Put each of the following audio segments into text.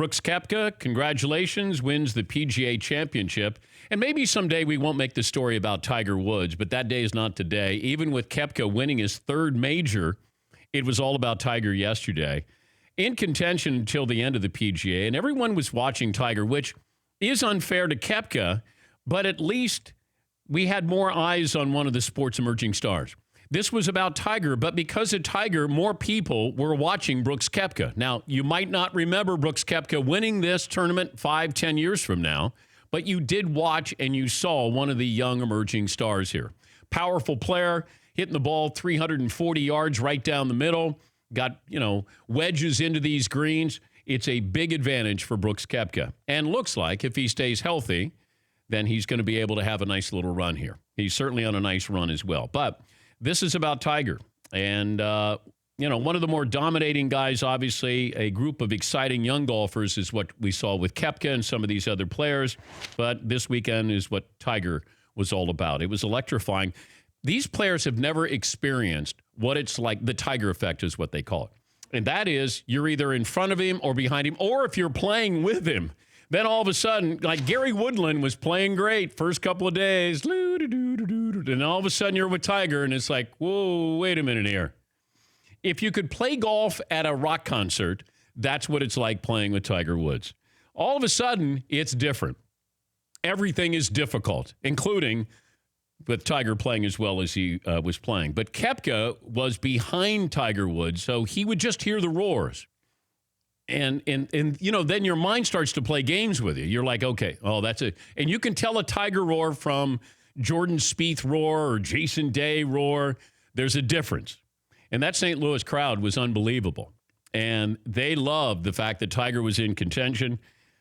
Brooks Koepka, congratulations, wins the PGA Championship. And maybe someday we won't make the story about Tiger Woods, but that day is not today. Even with Koepka winning his third major, it was all about Tiger yesterday. In contention until the end of the PGA, and everyone was watching Tiger, which is unfair to Koepka, but at least we had more eyes on one of the sport's emerging stars. This was about Tiger, but because of Tiger, more people were watching Brooks Koepka. Now, you might not remember Brooks Koepka winning this tournament 5-10 years from now, but you did watch and you saw one of the young emerging stars here. Powerful player, hitting the ball 340 yards right down the middle, got, wedges into these greens. It's a big advantage for Brooks Koepka. And looks like if he stays healthy, then he's going to be able to have a nice little run here. He's certainly on a nice run as well. But this is about Tiger. And, one of the more dominating guys, obviously, a group of exciting young golfers is what we saw with Koepka and some of these other players. But this weekend is what Tiger was all about. It was electrifying. These players have never experienced what it's like. The Tiger effect is what they call it. And that is you're either in front of him or behind him, or if you're playing with him. Then all of a sudden, like Gary Woodland was playing great first couple of days. And all of a sudden you're with Tiger and it's like, whoa, wait a minute here. If you could play golf at a rock concert, that's what it's like playing with Tiger Woods. All of a sudden, it's different. Everything is difficult, including with Tiger playing as well as he was playing. But Koepka was behind Tiger Woods, so he would just hear the roars. And then your mind starts to play games with you. You're like, okay, that's it. And you can tell a Tiger roar from Jordan Spieth roar or Jason Day roar. There's a difference. And that St. Louis crowd was unbelievable. And they loved the fact that Tiger was in contention,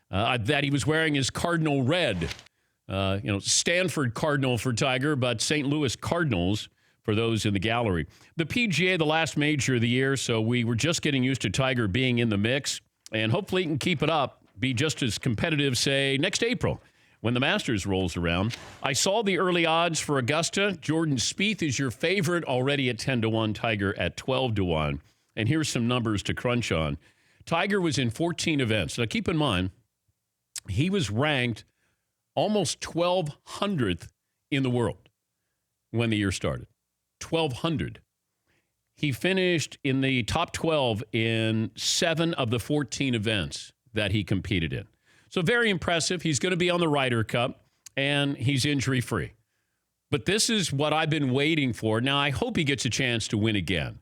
that he was wearing his Cardinal red. Stanford Cardinal for Tiger, but St. Louis Cardinals for those in the gallery. The PGA, the last major of the year, so we were just getting used to Tiger being in the mix, and hopefully he can keep it up, be just as competitive, say, next April when the Masters rolls around. I saw the early odds for Augusta. Jordan Spieth is your favorite, already at 10-1, Tiger at 12-1. And here's some numbers to crunch on. Tiger was in 14 events. Now, keep in mind, he was ranked almost 1,200th in the world when the year started. 1,200. He finished in the top 12 in 7 of the 14 events that he competed in. So very impressive. He's going to be on the Ryder Cup, and he's injury-free. But this is what I've been waiting for. Now, I hope he gets a chance to win again.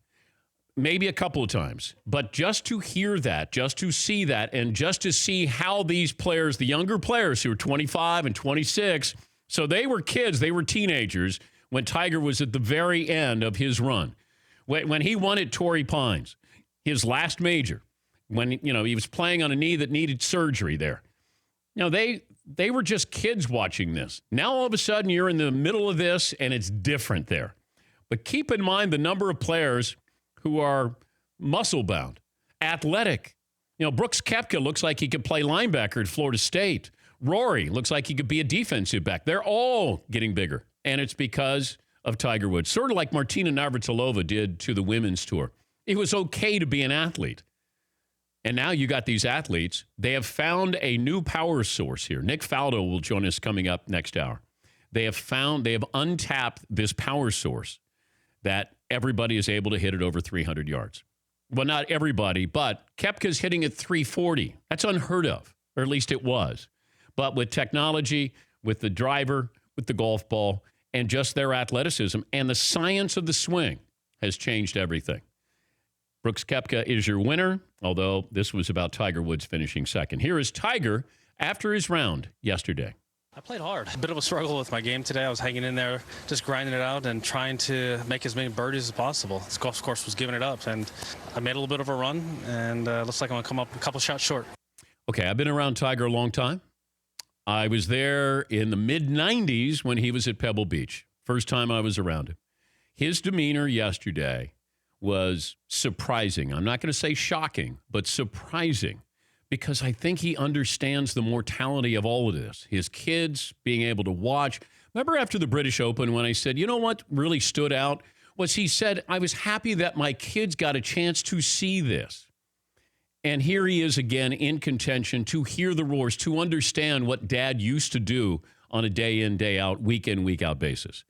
Maybe a couple of times. But just to hear that, just to see that, and just to see how these players, the younger players who are 25 and 26, so they were kids, they were teenagers when Tiger was at the very end of his run. When he won at Torrey Pines, his last major, when he was playing on a knee that needed surgery there. They were just kids watching this. Now all of a sudden you're in the middle of this and it's different there. But keep in mind the number of players who are muscle-bound, athletic. Brooks Koepka looks like he could play linebacker at Florida State. Rory looks like he could be a defensive back. They're all getting bigger, and it's because of Tiger Woods. Sort of like Martina Navratilova did to the women's tour. It was okay to be an athlete. And now you got these athletes. They have found a new power source here. Nick Faldo will join us coming up next hour. They have untapped this power source that everybody is able to hit it over 300 yards. Well, not everybody, but Koepka's hitting at 340. That's unheard of, or at least it was. But with technology, with the driver, with the golf ball, and just their athleticism, and the science of the swing has changed everything. Brooks Koepka is your winner, although this was about Tiger Woods finishing second. Here is Tiger after his round yesterday. I played hard. A bit of a struggle with my game today. I was hanging in there, just grinding it out and trying to make as many birdies as possible. This golf course was giving it up, and I made a little bit of a run, and looks like I'm going to come up a couple shots short. Okay, I've been around Tiger a long time. I was there in the mid-'90s when he was at Pebble Beach. First time I was around him. His demeanor yesterday was surprising. I'm not going to say shocking, but surprising. Because I think he understands the mortality of all of this. His kids being able to watch. Remember after the British Open when I said, you know what really stood out? Was he said, I was happy that my kids got a chance to see this. And here he is again in contention, to hear the roars, to understand what Dad used to do on a day in, day out, week in, week out basis.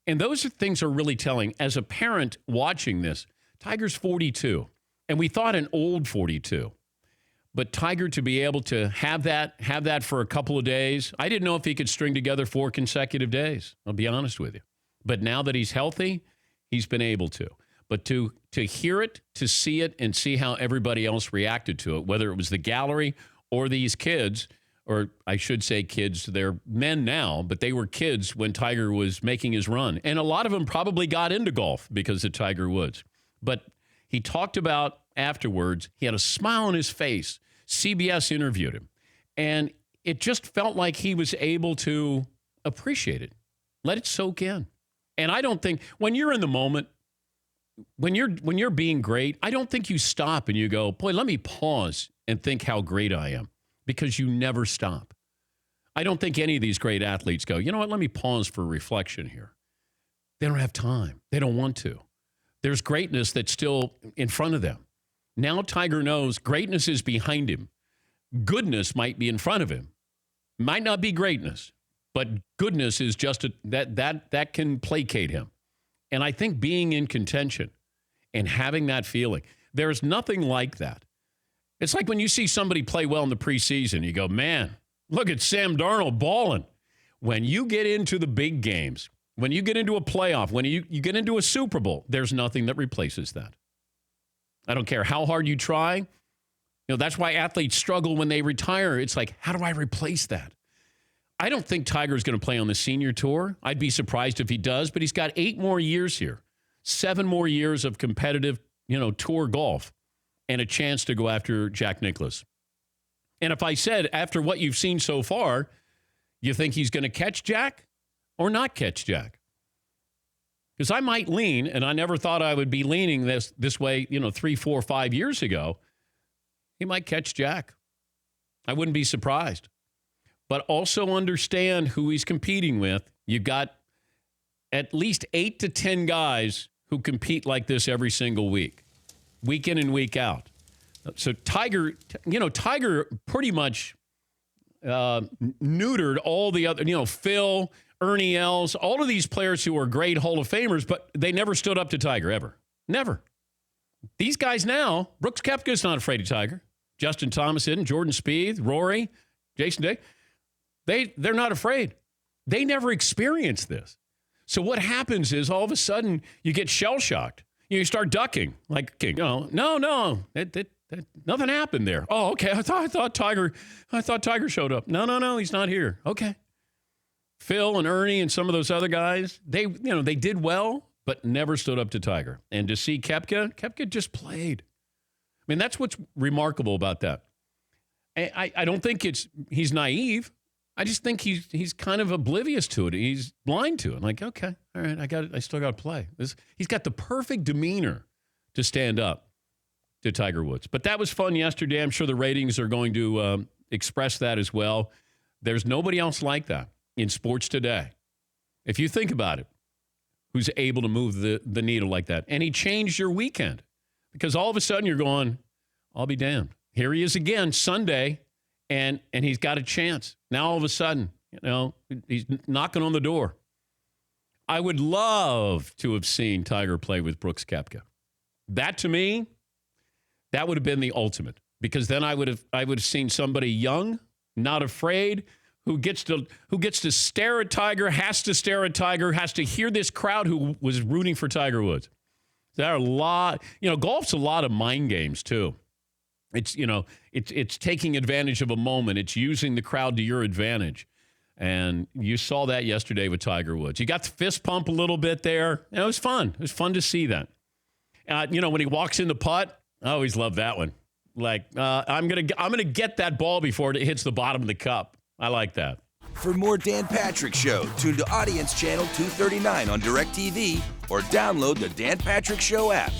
And those things are really telling. As a parent watching this, Tiger's 42, and we thought an old 42. But Tiger, to be able to have that for a couple of days, I didn't know if he could string together 4 consecutive days. I'll be honest with you. But now that he's healthy, he's been able to. But to hear it, to see it, and see how everybody else reacted to it, whether it was the gallery or these kids, or I should say kids, they're men now, but they were kids when Tiger was making his run. And a lot of them probably got into golf because of Tiger Woods. But he talked about afterwards, he had a smile on his face. CBS interviewed him. And it just felt like he was able to appreciate it. Let it soak in. And I don't think, when you're in the moment, when you're being great, I don't think you stop and you go, boy, let me pause and think how great I am, because you never stop. I don't think any of these great athletes go, you know what, let me pause for reflection here. They don't have time. They don't want to. There's greatness that's still in front of them. Now Tiger knows greatness is behind him. Goodness might be in front of him. Might not be greatness, but goodness is just that can placate him. And I think being in contention and having that feeling, there's nothing like that. It's like when you see somebody play well in the preseason, you go, man, look at Sam Darnold balling. When you get into the big games, when you get into a playoff, when you get into a Super Bowl, there's nothing that replaces that. I don't care how hard you try. You know, that's why athletes struggle when they retire. It's like, how do I replace that? I don't think Tiger's going to play on the senior tour. I'd be surprised if he does, but he's got 8 more years here, 7 more years of competitive, tour golf, and a chance to go after Jack Nicklaus. And if I said, after what you've seen so far, you think he's going to catch Jack or not catch Jack? Because I might lean, and I never thought I would be leaning this way, 3, 4, 5 years ago. He might catch Jack. I wouldn't be surprised. But also understand who he's competing with. You've got at least 8 to 10 guys who compete like this every single week in and week out. So Tiger pretty much neutered all the other, Phil, Ernie Els, all of these players who are great Hall of Famers, but they never stood up to Tiger, ever. Never. These guys now, Brooks Koepka's not afraid of Tiger. Justin Thomas isn't, Jordan Spieth, Rory, Jason Day. They're not afraid. They never experienced this. So what happens is all of a sudden you get shell-shocked. You start ducking. Like, no, nothing happened there. Oh, okay. I thought Tiger showed up. No, he's not here. Okay. Phil and Ernie and some of those other guys, they did well, but never stood up to Tiger. And to see Koepka just played. I mean, that's what's remarkable about that. I don't think he's naive. I just think he's kind of oblivious to it. He's blind to it. I'm like, okay, all right, I still got to play. He's got the perfect demeanor to stand up to Tiger Woods. But that was fun yesterday. I'm sure the ratings are going to express that as well. There's nobody else like that in sports today. If you think about it, who's able to move the needle like that. And he changed your weekend because all of a sudden you're going, I'll be damned. Here he is again Sunday, and he's got a chance. Now all of a sudden, he's knocking on the door. I would love to have seen Tiger play with Brooks Koepka. That, to me, that would have been the ultimate, because then I would have seen somebody young, not afraid, who gets to stare at Tiger, has to stare at Tiger, has to hear this crowd who was rooting for Tiger Woods. There are a lot, golf's a lot of mind games too. It's, it's taking advantage of a moment. It's using the crowd to your advantage. And you saw that yesterday with Tiger Woods. You got the fist pump a little bit there. It was fun. It was fun to see that. When he walks in the putt, I always love that one. Like, I'm gonna get that ball before it hits the bottom of the cup. I like that. For more Dan Patrick Show, tune to Audience Channel 239 on DirecTV or download the Dan Patrick Show app.